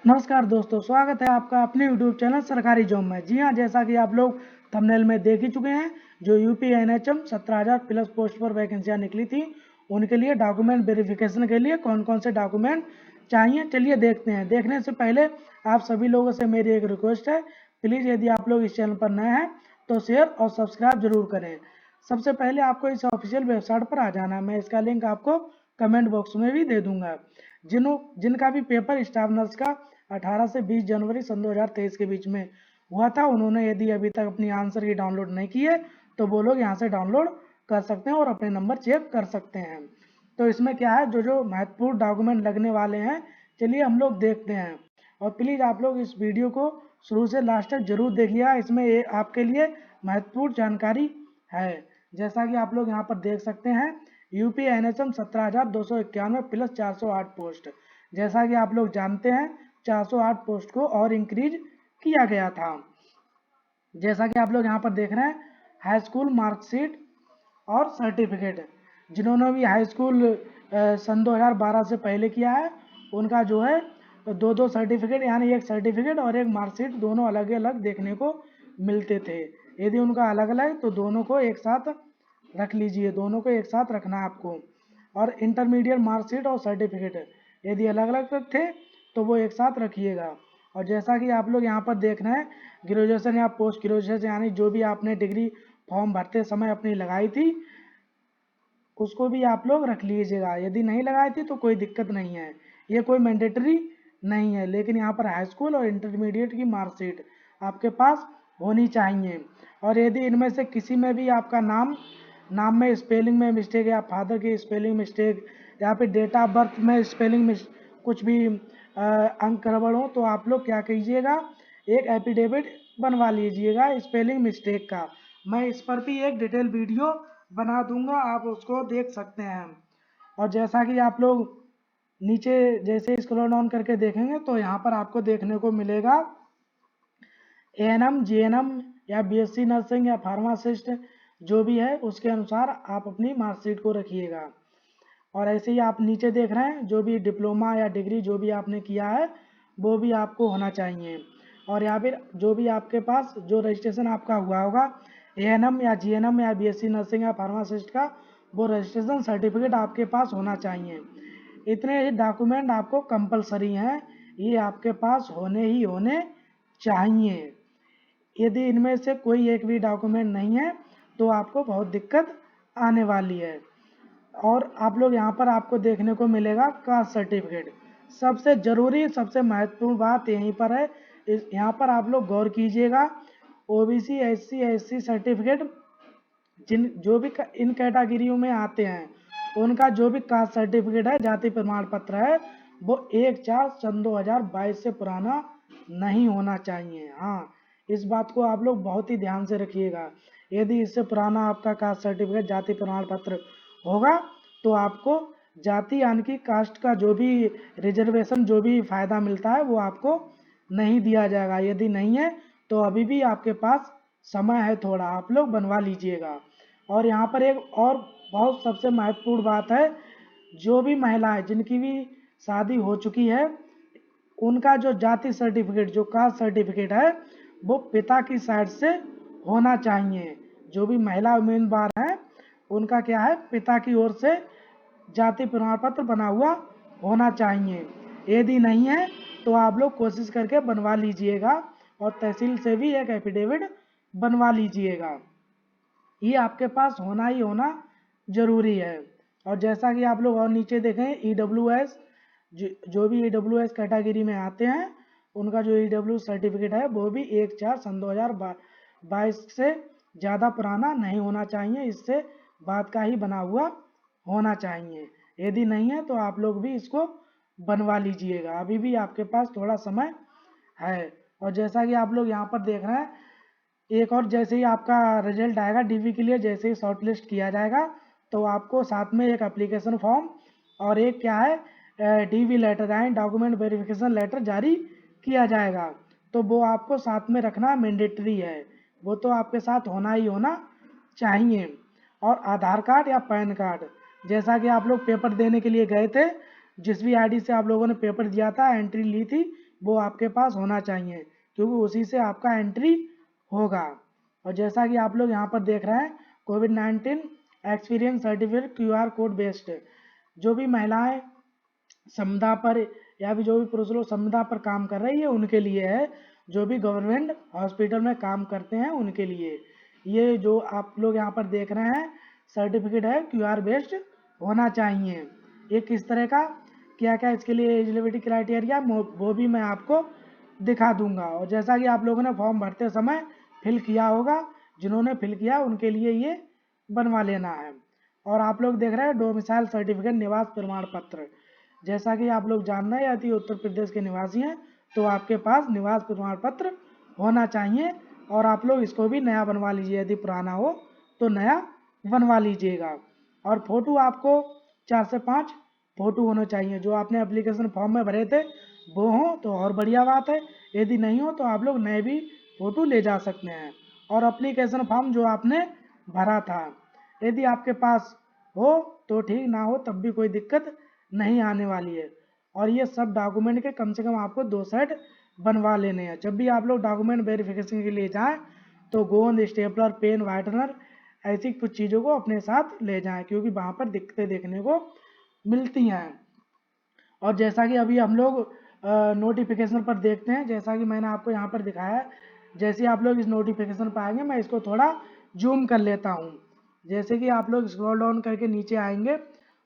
नमस्कार दोस्तों, स्वागत है आपका अपने YouTube चैनल सरकारी जॉब में। जी हाँ, जैसा कि आप लोग थंबनेल में देख ही चुके हैं, जो यूपी एनएचएम 17,000 प्लस पोस्ट पर वैकेंसियाँ निकली थी, उनके लिए डॉक्यूमेंट वेरिफिकेशन के लिए कौन कौन से डॉक्यूमेंट चाहिए, चलिए देखते हैं। देखने से पहले आप सभी लोगों से मेरी एक रिक्वेस्ट है, प्लीज़ यदि आप लोग इस चैनल पर नए हैं तो शेयर और सब्सक्राइब जरूर करें। सबसे पहले आपको इस ऑफिशियल वेबसाइट पर आ जाना है, मैं इसका लिंक आपको कमेंट बॉक्स में भी दे दूंगा। जिनका भी पेपर स्टाफ नर्स का 18 से 20 जनवरी सन 2023 के बीच में हुआ था, उन्होंने यदि अभी तक अपनी आंसर की डाउनलोड नहीं की है तो वो लोग यहाँ से डाउनलोड कर सकते हैं और अपने नंबर चेक कर सकते हैं। तो इसमें क्या है, जो जो महत्वपूर्ण डॉक्यूमेंट लगने वाले हैं, चलिए हम लोग देखते हैं। और प्लीज़ आप लोग इस वीडियो को शुरू से लास्ट तक जरूर देखिएगा, इसमें आपके लिए महत्वपूर्ण जानकारी है। जैसा कि आप लोग यहाँ पर देख सकते हैं, यूपी एनएचएम 17,291 प्लस 408 पोस्ट। जैसा कि आप लोग जानते हैं, 408 पोस्ट को और इंक्रीज किया गया था। जैसा कि आप लोग यहाँ पर देख रहे हैं, हाई स्कूल मार्कशीट और सर्टिफिकेट, जिन्होंने भी हाई स्कूल सन 2012 से पहले किया है, उनका जो है दो दो सर्टिफिकेट, यानी एक सर्टिफिकेट और एक मार्कशीट दोनों अलग अलग देखने को मिलते थे। यदि उनका अलग अलग तो दोनों को एक साथ रख लीजिए, दोनों को एक साथ रखना है आपको। और इंटरमीडिएट मार्कशीट और सर्टिफिकेट यदि अलग अलग थे तो वो एक साथ रखिएगा। और जैसा कि आप लोग यहाँ पर देख रहे हैं, ग्रेजुएशन या पोस्ट ग्रेजुएशन, यानी जो भी आपने डिग्री फॉर्म भरते समय अपनी लगाई थी, उसको भी आप लोग रख लीजिएगा। यदि नहीं लगाई थी तो कोई दिक्कत नहीं है, ये कोई मैंडेटरी नहीं है, लेकिन यहाँ पर हाई स्कूल और इंटरमीडिएट की मार्कशीट आपके पास होनी चाहिए। और यदि इनमें से किसी में भी आपका नाम में स्पेलिंग में मिस्टेक, या फादर की स्पेलिंग मिस्टेक, या फिर डेट ऑफ बर्थ में स्पेलिंग में कुछ भी अंक गड़बड़ हो, तो आप लोग क्या कीजिएगा, एक एफिडेविट बनवा लीजिएगा स्पेलिंग मिस्टेक का। मैं इस पर भी एक डिटेल वीडियो बना दूंगा, आप उसको देख सकते हैं। और जैसा कि आप लोग नीचे जैसे स्क्रॉल डाउन करके देखेंगे तो यहाँ पर आपको देखने को मिलेगा एएनएम, जीएनएम या बीएससी नर्सिंग या फार्मासिस्ट जो भी है, उसके अनुसार आप अपनी मार्कशीट को रखिएगा। और ऐसे ही आप नीचे देख रहे हैं, जो भी डिप्लोमा या डिग्री जो भी आपने किया है वो भी आपको होना चाहिए। और या फिर जो भी आपके पास जो रजिस्ट्रेशन आपका हुआ होगा एएनएम या जीएनएम या बीएससी नर्सिंग या फार्मासिस्ट का, वो रजिस्ट्रेशन सर्टिफिकेट आपके पास होना चाहिए। इतने ही डॉक्यूमेंट आपको कंपलसरी हैं, ये आपके पास होने ही होने चाहिए। यदि इनमें से कोई एक भी डॉक्यूमेंट नहीं है तो आपको बहुत दिक्कत आने वाली है। और आप लोग यहाँ पर आपको देखने को मिलेगा कास्ट सर्टिफिकेट, सबसे जरूरी सबसे महत्वपूर्ण बात यहीं पर है। यहाँ पर आप लोग गौर कीजिएगा, ओबीसी एससी एससी सर्टिफिकेट जो भी इन कैटेगरियों में आते हैं, उनका जो भी कास्ट सर्टिफिकेट है, जाति प्रमाण पत्र है, वो 1/4 सन 2022 से पुराना नहीं होना चाहिए। हाँ, इस बात को आप लोग बहुत ही ध्यान से रखिएगा। यदि इससे पुराना आपका कास्ट सर्टिफिकेट जाति प्रमाण पत्र होगा तो आपको जाति यानी कि कास्ट का जो भी रिजर्वेशन जो भी फायदा मिलता है वो आपको नहीं दिया जाएगा। यदि नहीं है तो अभी भी आपके पास समय है थोड़ा, आप लोग बनवा लीजिएगा। और यहाँ पर एक और बहुत सबसे महत्वपूर्ण बात है, जो भी महिलाएं जिनकी भी शादी हो चुकी है, उनका जो जाति सर्टिफिकेट जो कास्ट सर्टिफिकेट है वो पिता की साइड से होना चाहिए। जो भी महिला उम्मीदवार हैं उनका क्या है, पिता की ओर से जाति प्रमाण पत्र बना हुआ होना चाहिए। यदि नहीं है तो आप लोग कोशिश करके बनवा लीजिएगा और तहसील से भी एक एफिडेविट बनवा लीजिएगा, ये आपके पास होना ही होना जरूरी है। और जैसा कि आप लोग और नीचे देखें, ईडब्ल्यूएस जो भी ईडब्ल्यूएस कैटेगरी में आते हैं, उनका जो ईडब्ल्यू सर्टिफिकेट है वो भी 1/4 सन 2022 से ज़्यादा पुराना नहीं होना चाहिए, इससे बाद का ही बना हुआ होना चाहिए। यदि नहीं है तो आप लोग भी इसको बनवा लीजिएगा, अभी भी आपके पास थोड़ा समय है। और जैसा कि आप लोग यहाँ पर देख रहे हैं, एक और जैसे ही आपका रिजल्ट आएगा डीवी के लिए, जैसे ही शॉर्ट लिस्ट किया जाएगा तो आपको साथ में एक एप्लीकेशन फॉर्म और एक क्या है डीवी लेटर यानी डॉक्यूमेंट वेरिफिकेशन लेटर जारी किया जाएगा। तो वो आपको साथ में रखना मैंडेटरी है, वो तो आपके साथ होना ही होना चाहिए। और आधार कार्ड या पैन कार्ड, जैसा कि आप लोग पेपर देने के लिए गए थे, जिस भी आईडी से आप लोगों ने पेपर दिया था, एंट्री ली थी, वो आपके पास होना चाहिए, क्योंकि उसी से आपका एंट्री होगा। और जैसा कि आप लोग यहाँ पर देख रहे हैं, कोविड-19 experience certificate QR code based, जो भी महिलाएं संविदा पर या भी जो भी पुरुष लोग संविदा पर काम कर रही है उनके लिए है, जो भी गवर्नमेंट हॉस्पिटल में काम करते हैं उनके लिए। ये जो आप लोग यहाँ पर देख रहे हैं सर्टिफिकेट है QR बेस्ड होना चाहिए। ये किस तरह का, क्या क्या इसके लिए एलिजिबिलिटी क्राइटेरिया, वो भी मैं आपको दिखा दूंगा। और जैसा कि आप लोगों ने फॉर्म भरते समय फिल किया होगा, जिन्होंने फिल किया उनके लिए ये बनवा लेना है। और आप लोग देख रहे हैं डोमिसाइल सर्टिफिकेट, निवास प्रमाण पत्र। जैसा कि आप लोग जान रहे हैं यदि उत्तर प्रदेश के निवासी हैं तो आपके पास निवास प्रमाण पत्र होना चाहिए, और आप लोग इसको भी नया बनवा लीजिए, यदि पुराना हो तो नया बनवा लीजिएगा। और फोटो आपको 4 से 5 फोटो होने चाहिए, जो आपने एप्लीकेशन फॉर्म में भरे थे वो हो तो और बढ़िया बात है, यदि नहीं हो तो आप लोग नए भी फोटो ले जा सकते हैं। और एप्लीकेशन फॉर्म जो आपने भरा था यदि आपके पास हो तो ठीक, ना हो तब भी कोई दिक्कत नहीं आने वाली है। और ये सब डॉक्यूमेंट के कम से कम आपको 2 सेट बनवा लेने हैं। जब भी आप लोग डॉक्यूमेंट वेरिफिकेशन के लिए जाएं तो गोंद, स्टेपलर, पेन, वाइटनर ऐसी कुछ चीज़ों को अपने साथ ले जाएं, क्योंकि वहाँ पर दिक्कतें देखने को मिलती हैं। और जैसा कि अभी हम लोग नोटिफिकेशन पर देखते हैं, जैसा कि मैंने आपको यहाँ पर दिखाया है, जैसे आप लोग इस नोटिफिकेशन पर आएंगे, मैं इसको थोड़ा जूम कर लेता हूँ। जैसे कि आप लोग स्क्रॉल डाउन करके नीचे आएंगे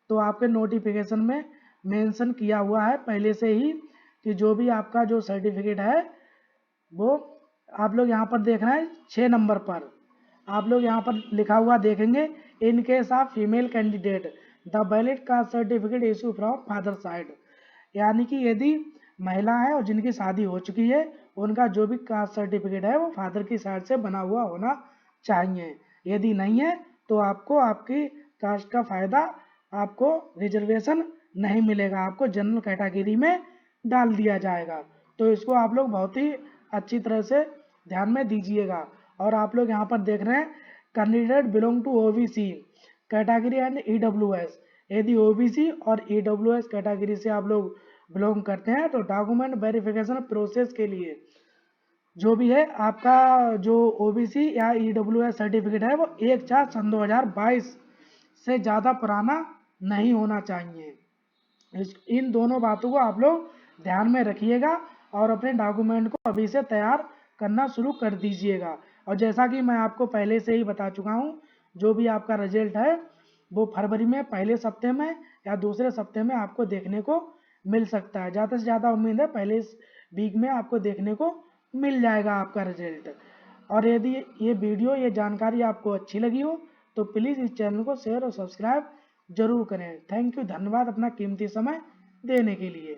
तो आपके नोटिफिकेशन में मेंशन किया हुआ है पहले से ही कि जो भी आपका जो सर्टिफिकेट है वो आप लोग यहाँ पर देख रहे हैं 6 नंबर पर आप लोग यहाँ पर लिखा हुआ देखेंगे, in case of female candidate the valid caste certificate issue from father side. यानी कि यदि महिला है और जिनकी शादी हो चुकी है उनका जो भी कास्ट सर्टिफिकेट है वो फादर की साइड से बना हुआ होना चाहिए। यदि नहीं है तो आपको आपकी कास्ट का फायदा, आपको रिजर्वेशन नहीं मिलेगा, आपको जनरल कैटेगरी में डाल दिया जाएगा। तो इसको आप लोग बहुत ही अच्छी तरह से ध्यान में दीजिएगा। और आप लोग यहाँ पर देख रहे हैं candidate belong to OBC category and EWS. यदि ओबीसी और ईडब्ल्यूएस कैटेगरी से आप लोग बिलोंग करते हैं तो डॉक्यूमेंट वेरिफिकेशन प्रोसेस के लिए जो भी है आपका जो ओबीसी या ईडब्ल्यूएस सर्टिफिकेट है वो 1/4/2022 से ज़्यादा पुराना नहीं होना चाहिए। इन दोनों बातों को आप लोग ध्यान में रखिएगा और अपने डॉक्यूमेंट को अभी से तैयार करना शुरू कर दीजिएगा। और जैसा कि मैं आपको पहले से ही बता चुका हूँ, जो भी आपका रिजल्ट है वो फरवरी में पहले सप्ते में या दूसरे सप्ते में आपको देखने को मिल सकता है। ज़्यादा से ज़्यादा उम्मीद है पहले इस वीक में आपको देखने को मिल जाएगा आपका रिजल्ट। और यदि ये वीडियो, ये जानकारी आपको अच्छी लगी हो तो प्लीज़ इस चैनल को शेयर और सब्सक्राइब जरूर करें। थैंक यू, धन्यवाद अपना कीमती समय देने के लिए।